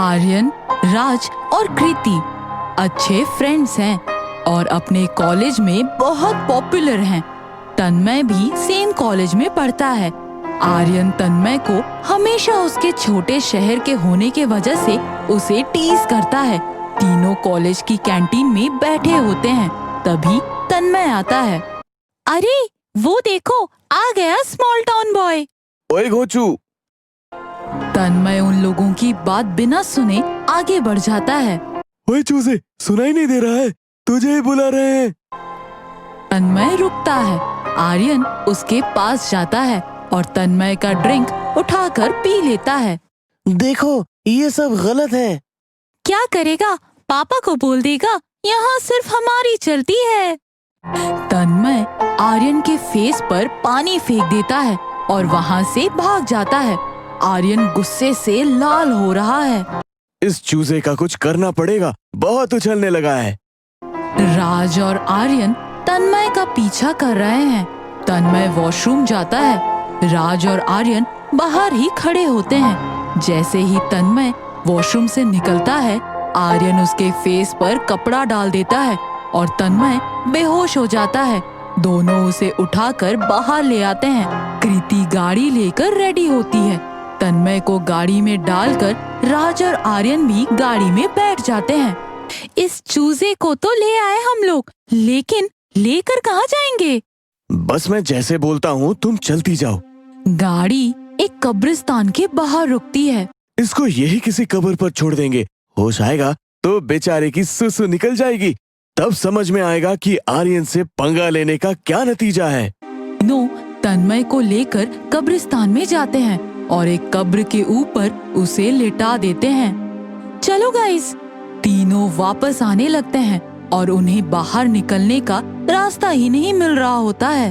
आर्यन, राज और कृति अच्छे फ्रेंड्स हैं और अपने कॉलेज में बहुत पॉपुलर हैं। तन्मय भी सेम कॉलेज में पढ़ता है। आर्यन तन्मय को हमेशा उसके छोटे शहर के होने के वजह से उसे टीज करता है। तीनों कॉलेज की कैंटीन में बैठे होते हैं, तभी तन्मय आता है। अरे वो देखो, आ गया स्मॉल टाउन बॉय। ओए घोचू। तन्मय उन लोगों की बात बिना सुने आगे बढ़ जाता है। ओए चूजे, सुनाई नहीं दे रहा है? तुझे ही बुला रहे हैं। तन्मय रुकता है। आर्यन उसके पास जाता है और तन्मय का ड्रिंक उठाकर पी लेता है। देखो, ये सब गलत है। क्या करेगा, पापा को बोल देगा, यहाँ सिर्फ हमारी चलती है। तन्मय आर्यन के फेस पर पानी फेंक देता है और वहाँ से भाग जाता है। आर्यन गुस्से से लाल हो रहा है। इस चूजे का कुछ करना पड़ेगा, बहुत उछलने लगा है। राज और आर्यन तन्मय का पीछा कर रहे हैं। तन्मय वॉशरूम जाता है। राज और आर्यन बाहर ही खड़े होते हैं। जैसे ही तन्मय वॉशरूम से निकलता है, आर्यन उसके फेस पर कपड़ा डाल देता है और तन्मय बेहोश हो जाता है। दोनों उसे उठाकर बाहर ले आते हैं। कृति गाड़ी लेकर रेडी होती है। तन्मय को गाड़ी में डालकर राज और आर्यन भी गाड़ी में बैठ जाते हैं। इस चूजे को तो ले आए हम लोग, लेकिन लेकर कहाँ जाएंगे? बस मैं जैसे बोलता हूँ तुम चलती जाओ। गाड़ी एक कब्रिस्तान के बाहर रुकती है। इसको यही किसी कब्र पर छोड़ देंगे। होश आएगा तो बेचारे की सुसु निकल जाएगी। तब समझ में आएगा कि आर्यन से पंगा लेने का क्या नतीजा है। तीनों तन्मय को लेकर कब्रिस्तान में जाते हैं और एक कब्र के ऊपर उसे लिटा देते हैं। चलो गाइस, तीनों वापस आने लगते हैं और उन्हें बाहर निकलने का रास्ता ही नहीं मिल रहा होता है।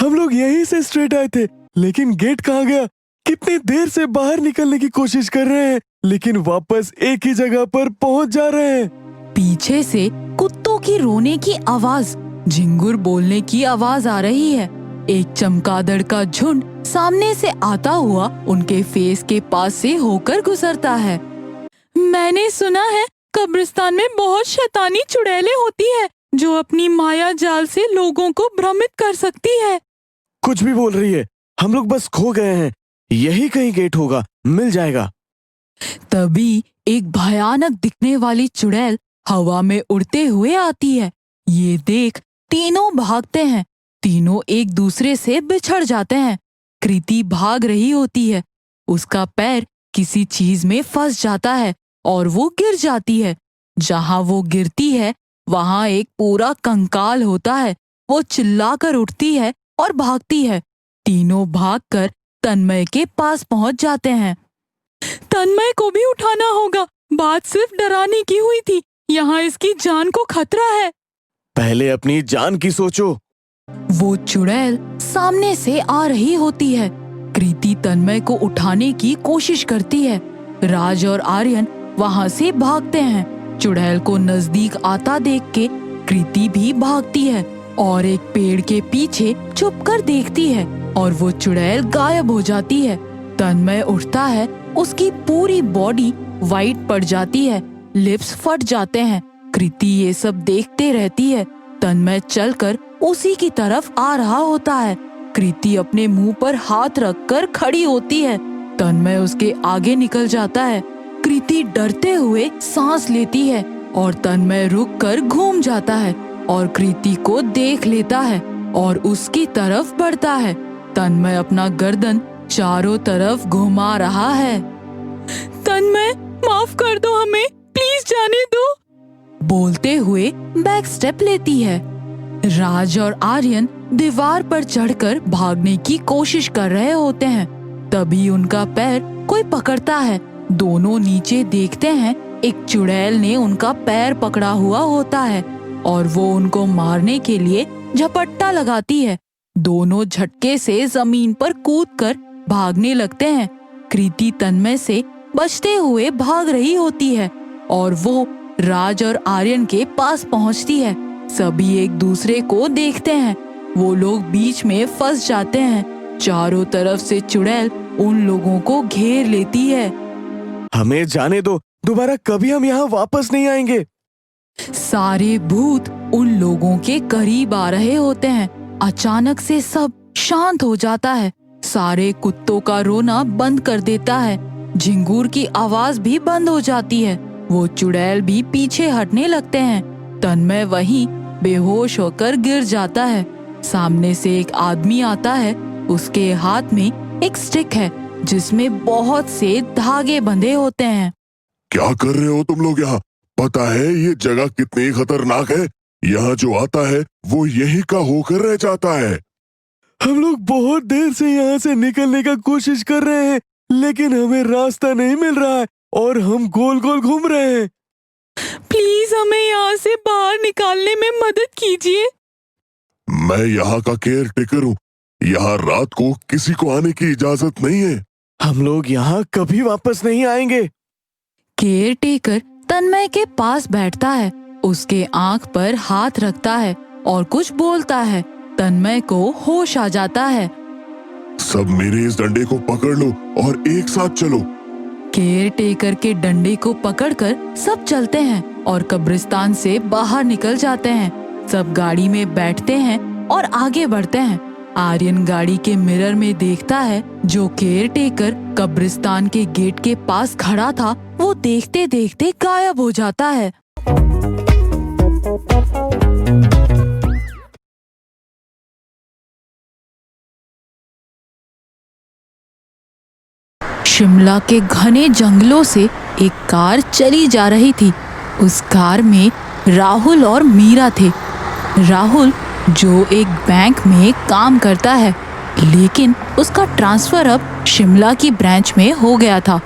हम लोग यहीं से स्ट्रेट आए थे, लेकिन गेट कहाँ गया? कितनी देर से बाहर निकलने की कोशिश कर रहे हैं, लेकिन वापस एक ही जगह पर पहुंच जा रहे हैं। पीछे से कुत्तों की रोने की आवाज, झिंगुर बोलने की आवाज आ रही है। एक चमगादड़ का झुंड सामने से आता हुआ उनके फेस के पास से होकर गुजरता है। मैंने सुना है कब्रिस्तान में बहुत शैतानी चुड़ैलें होती है जो अपनी माया जाल से लोगों को भ्रमित कर सकती है। कुछ भी बोल रही है, हम लोग बस खो गए हैं। यही कहीं गेट होगा, मिल जाएगा। तभी एक भयानक दिखने वाली चुड़ैल हवा में उड़ते हुए आती है। ये देख तीनों भागते हैं। तीनों एक दूसरे से बिछड़ जाते हैं। कृति भाग रही होती है। उसका पैर किसी चीज में फंस जाता है और वो गिर जाती है। जहाँ वो गिरती है वहाँ एक पूरा कंकाल होता है। वो चिल्लाकर उठती है और भागती है। तीनों भागकर तन्मय के पास पहुंच जाते हैं। तन्मय को भी उठाना होगा, बात सिर्फ डराने की हुई थी, यहाँ इसकी जान को खतरा है। पहले अपनी जान की सोचो। वो चुड़ैल सामने से आ रही होती है। कृति तन्मय को उठाने की कोशिश करती है। राज और आर्यन वहाँ से भागते हैं। चुड़ैल को नजदीक आता देख के कृति भी भागती है और एक पेड़ के पीछे छुपकर देखती है और वो चुड़ैल गायब हो जाती है। तन्मय उठता है, उसकी पूरी बॉडी वाइट पड़ जाती है, लिप्स फट जाते हैं। कृति ये सब देखते रहती है। तन्मय चलकर उसी की तरफ आ रहा होता है। कृति अपने मुंह पर हाथ रखकर खड़ी होती है। तन्मय उसके आगे निकल जाता है। कृति डरते हुए सांस लेती है और तन्मय रुककर घूम जाता है और कृति को देख लेता है और उसकी तरफ बढ़ता है। तन्मय अपना गर्दन चारों तरफ घुमा रहा है। तन्मय, माफ कर दो हमें, प्लीज जाने दो, बोलते हुए बैक स्टेप लेती है। राज और आर्यन दीवार पर चढ़कर भागने की कोशिश कर रहे होते हैं। तभी उनका पैर कोई पकड़ता है। दोनों नीचे देखते हैं। एक चुड़ैल ने उनका पैर पकड़ा हुआ होता है और वो उनको मारने के लिए झपट्टा लगाती है। दोनों झटके से जमीन पर कूदकर भागने लगते हैं। कृति तन्मय से बचते हुए भाग रही होती है और वो राज और आर्यन के पास पहुंचती है। सभी एक दूसरे को देखते हैं। वो लोग बीच में फंस जाते हैं। चारों तरफ से चुड़ैल उन लोगों को घेर लेती है। हमें जाने दो, दोबारा कभी हम यहाँ वापस नहीं आएंगे। सारे भूत उन लोगों के करीब आ रहे होते हैं। अचानक से सब शांत हो जाता है। सारे कुत्तों का रोना बंद कर देता है। झिंगूर की आवाज भी बंद हो जाती है। वो चुड़ैल भी पीछे हटने लगते हैं। तन्मय वहीं बेहोश होकर गिर जाता है। सामने से एक आदमी आता है। उसके हाथ में एक स्टिक है जिसमें बहुत से धागे बंधे होते हैं। क्या कर रहे हो तुम लोग यहाँ? पता है ये जगह कितनी खतरनाक है? यहाँ जो आता है वो यहीं का होकर रह जाता है। हम लोग बहुत देर से यहाँ से निकलने का कोशिश कर रहे हैं, लेकिन हमें रास्ता नहीं मिल रहा है और हम गोल गोल घूम रहे हैं। प्लीज हमें यहाँ से बाहर निकालने में मदद कीजिए। मैं यहाँ का केयर टेकर हूँ। यहाँ रात को किसी को आने की इजाजत नहीं है। हम लोग यहाँ कभी वापस नहीं आएंगे। केयर टेकर तन्मय के पास बैठता है। उसके आंख पर हाथ रखता है और कुछ बोलता है। तन्मय को होश आ जाता है। सब मेरे इस डंडे को पकड़ लो और एक साथ चलो। केयर टेकर के डंडे को पकड़कर सब चलते हैं और कब्रिस्तान से बाहर निकल जाते हैं। सब गाड़ी में बैठते हैं और आगे बढ़ते हैं। आर्यन गाड़ी के मिरर में देखता है जो केयर टेकर कब्रिस्तान के गेट के पास खड़ा था वो देखते देखते गायब हो जाता है। शिमला के घने जंगलों से एक कार चली जा रही थी। उस कार में राहुल और मीरा थे। राहुल जो एक बैंक में काम करता है, लेकिन उसका ट्रांसफर अब शिमला की ब्रांच में हो गया था।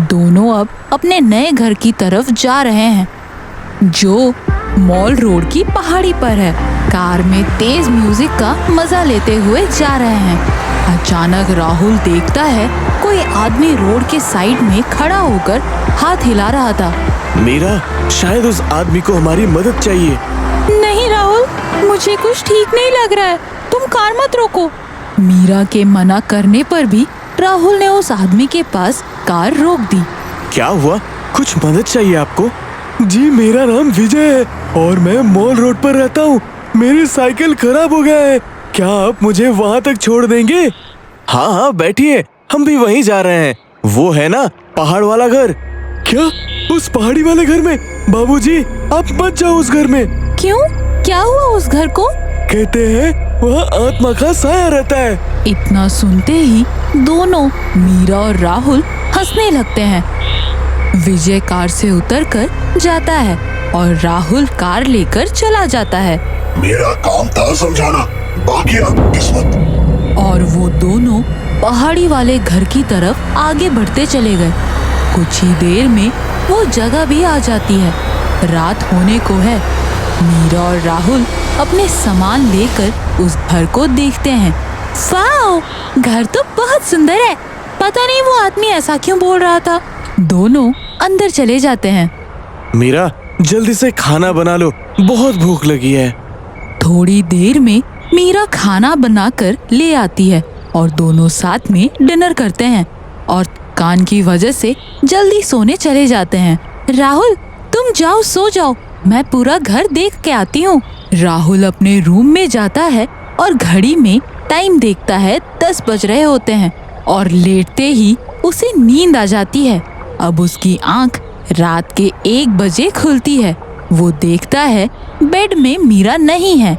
दोनों अब अपने नए घर की तरफ जा रहे हैं जो मॉल रोड की पहाड़ी पर है। कार में तेज म्यूजिक का मजा लेते हुए जा रहे हैं। अचानक राहुल देखता है कोई आदमी रोड के साइड में खड़ा होकर हाथ हिला रहा था। मीरा, शायद उस आदमी को हमारी मदद चाहिए। नहीं राहुल, मुझे कुछ ठीक नहीं लग रहा है, तुम कार मत रोको। मीरा के मना करने पर भी राहुल ने उस आदमी के पास कार रोक दी। क्या हुआ? कुछ मदद चाहिए आपको? जी, मेरा नाम विजय है और मैं मॉल रोड पर रहता हूँ। मेरी साइकिल खराब हो गया है, क्या आप मुझे वहाँ तक छोड़ देंगे? हाँ हाँ, बैठिए, हम भी वहीं जा रहे हैं। वो है ना पहाड़ वाला घर। क्या? उस पहाड़ी वाले घर में? बाबूजी, आप मत जाओ उस घर में। क्यों? क्या हुआ उस घर को? कहते हैं वहाँ आत्मा का साया रहता है। इतना सुनते ही दोनों मीरा और राहुल हंसने लगते हैं। विजय कार से उतरकर जाता है और राहुल कार लेकर चला जाता है। मेरा काम था समझाना, बाकी आप किस्मत। और वो दोनों पहाड़ी वाले घर की तरफ आगे बढ़ते चले गए। कुछ ही देर में वो जगह भी आ जाती है। रात होने को है। मीरा और राहुल अपने सामान लेकर उस घर को देखते हैं। वाओ, घर तो बहुत सुंदर है। पता नहीं वो आदमी ऐसा क्यों बोल रहा था। दोनों अंदर चले जाते हैं। मीरा, जल्दी से खाना बना लो, बहुत भूख लगी है। थोड़ी देर में मीरा खाना बनाकर ले आती है और दोनों साथ में डिनर करते हैं और थकान की वजह से जल्दी सोने चले जाते हैं। राहुल, तुम जाओ, सो जाओ, मैं पूरा घर देख के आती हूँ। राहुल अपने रूम में जाता है और घड़ी में टाइम देखता है। 10 बज रहे होते हैं और लेटते ही उसे नींद आ जाती है। अब उसकी आंख रात के 1 बजे खुलती है। वो देखता है बेड में मीरा नहीं है।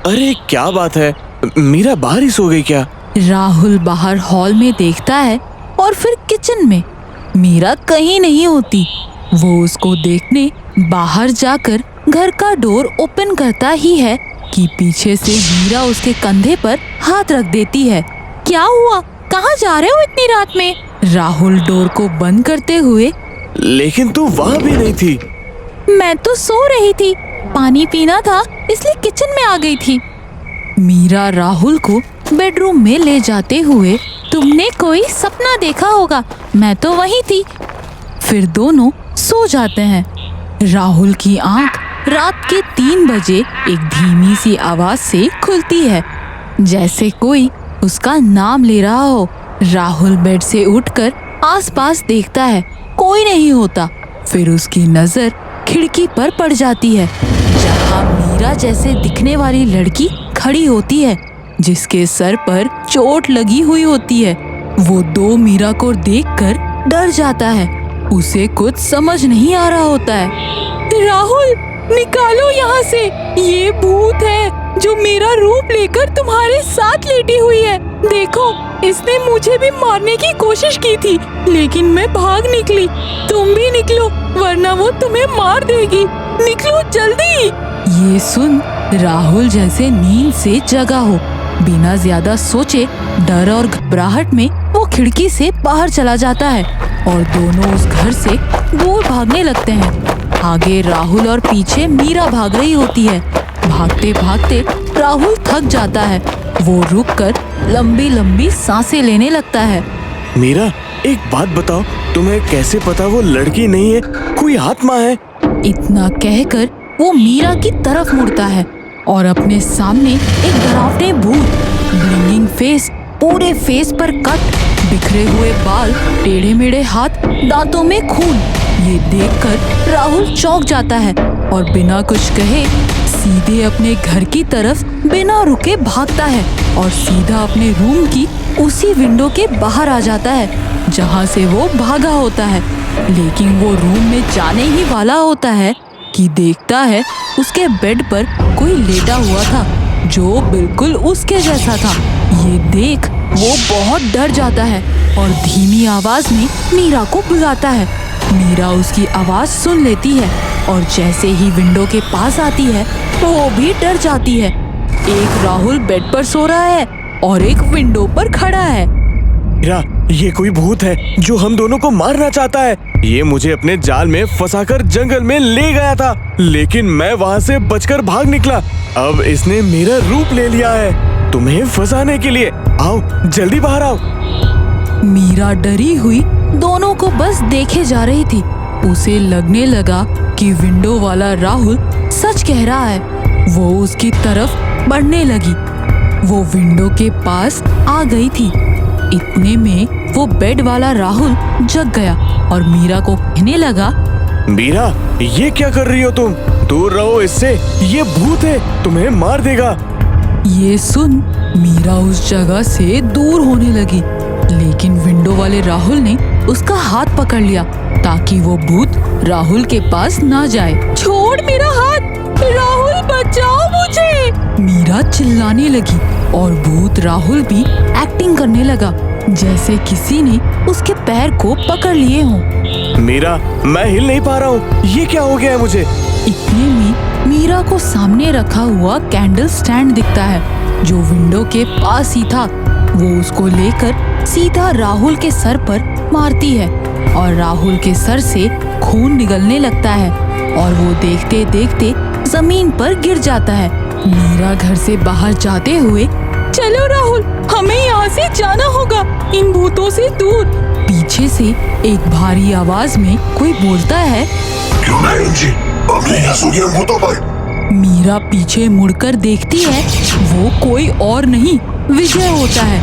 अरे क्या बात है, मीरा बाहर ही सो गई क्या? राहुल बाहर हॉल में देखता है और फिर किचन में। मीरा कहीं नहीं होती। वो उसको देखने बाहर जाकर घर का डोर ओपन करता ही है कि पीछे से मीरा उसके कंधे पर हाथ रख देती है। क्या हुआ? कहाँ जा रहे हो इतनी रात में? राहुल डोर को बंद करते हुए, लेकिन तू वहाँ भी नहीं थी। मैं तो सो रही थी, पानी पीना था इसलिए किचन में आ गई थी। मीरा राहुल को बेडरूम में ले जाते हुए, तुमने कोई सपना देखा होगा, मैं तो वहीं थी। फिर दोनों सो जाते हैं। राहुल की आंख रात के 3 बजे एक धीमी सी आवाज से खुलती है, जैसे कोई उसका नाम ले रहा हो। राहुल बेड से उठकर आसपास देखता है। कोई नहीं होता। फिर उसकी नजर खिड़की पर पड़ जाती है, जहाँ मीरा जैसे दिखने वाली लड़की खड़ी होती है, जिसके सर पर चोट लगी हुई होती है। वो दो मीरा को देखकर डर जाता है। उसे कुछ समझ नहीं आ रहा होता है। राहुल, निकालो यहाँ से, ये भूत है जो मेरा रूप लेकर तुम्हारे साथ लेटी हुई है। देखो, इसने मुझे भी मारने की कोशिश की थी, लेकिन मैं भाग निकली। तुम भी निकलो, वरना वो तुम्हें मार देगी। निकलो जल्दी। ये सुन राहुल जैसे नींद से जगा हो, बिना ज्यादा सोचे डर और घबराहट में वो खिड़की से बाहर चला जाता है और दोनों उस घर से दूर भागने लगते हैं। आगे राहुल और पीछे मीरा भाग रही होती है। भागते भागते राहुल थक जाता है। वो रुककर लंबी लंबी सांसें लेने लगता है। मीरा, एक बात बताओ, तुम्हें कैसे पता वो लड़की नहीं है, कोई आत्मा है? इतना कहकर वो मीरा की तरफ मुड़ता है और अपने सामने एक डरावने भूत, ब्लिंगिंग फेस, पूरे फेस पर कट, बिखरे हुए बाल, टेढ़े मेढ़े हाथ, दांतों में खून, ये देखकर राहुल चौंक जाता है और बिना कुछ कहे सीधे अपने घर की तरफ बिना रुके भागता है और सीधा अपने रूम की उसी विंडो के बाहर आ जाता है जहाँ से वो भागा होता है। लेकिन वो रूम में जाने ही वाला होता है कि देखता है उसके बेड पर कोई लेटा हुआ था जो बिल्कुल उसके जैसा था। ये देख वो बहुत डर जाता है और धीमी आवाज में मीरा को बुलाता है। मीरा उसकी आवाज सुन लेती है और जैसे ही विंडो के पास आती है वो भी डर जाती है। एक राहुल बेड पर सो रहा है और एक विंडो पर खड़ा है। मीरा, ये कोई भूत है जो हम दोनों को मारना चाहता है। ये मुझे अपने जाल में फंसाकर जंगल में ले गया था, लेकिन मैं वहाँ से बचकर भाग निकला। अब इसने मेरा रूप ले लिया है तुम्हें फंसाने के लिए। आओ, जल्दी बाहर आओ। मीरा डरी हुई दोनों को बस देखे जा रही थी। उसे लगने लगा कि विंडो वाला राहुल सच कह रहा है। वो उसकी तरफ बढ़ने लगी। वो विंडो के पास आ गई थी। इतने में वो बेड वाला राहुल जग गया और मीरा को कहने लगा, मीरा, ये क्या कर रही हो तुम? दूर रहो इससे, ये भूत है, तुम्हें मार देगा। ये सुन मीरा उस जगह से दूर होने लगी, लेकिन विंडो वाले राहुल ने उसका हाथ पकड़ लिया ताकि वो भूत राहुल के पास ना जाए। छोड़ मेरा हाथ, राहुल बचाओ मुझे! मीरा चिल्लाने लगी और भूत राहुल भी एक्टिंग करने लगा जैसे किसी ने उसके पैर को पकड़ लिए हों। मीरा, मैं हिल नहीं पा रहा हूँ, ये क्या हो गया है मुझे? इतने में मीरा को सामने रखा हुआ कैंडल स्टैंड दिखता है जो विंडो के पास ही था। वो उसको लेकर सीधा राहुल के सर पर मारती है और राहुल के सर से खून निकलने लगता है और वो देखते देखते जमीन पर गिर जाता है। मीरा घर से बाहर जाते हुए, चलो राहुल, हमें यहाँ से जाना होगा, इन भूतों से दूर। पीछे से एक भारी आवाज में कोई बोलता है, क्यों मैडम जी, हमने यहाँ सो गया भूतों पर। मीरा पीछे मुड़कर देखती है, वो कोई और नहीं विजय होता है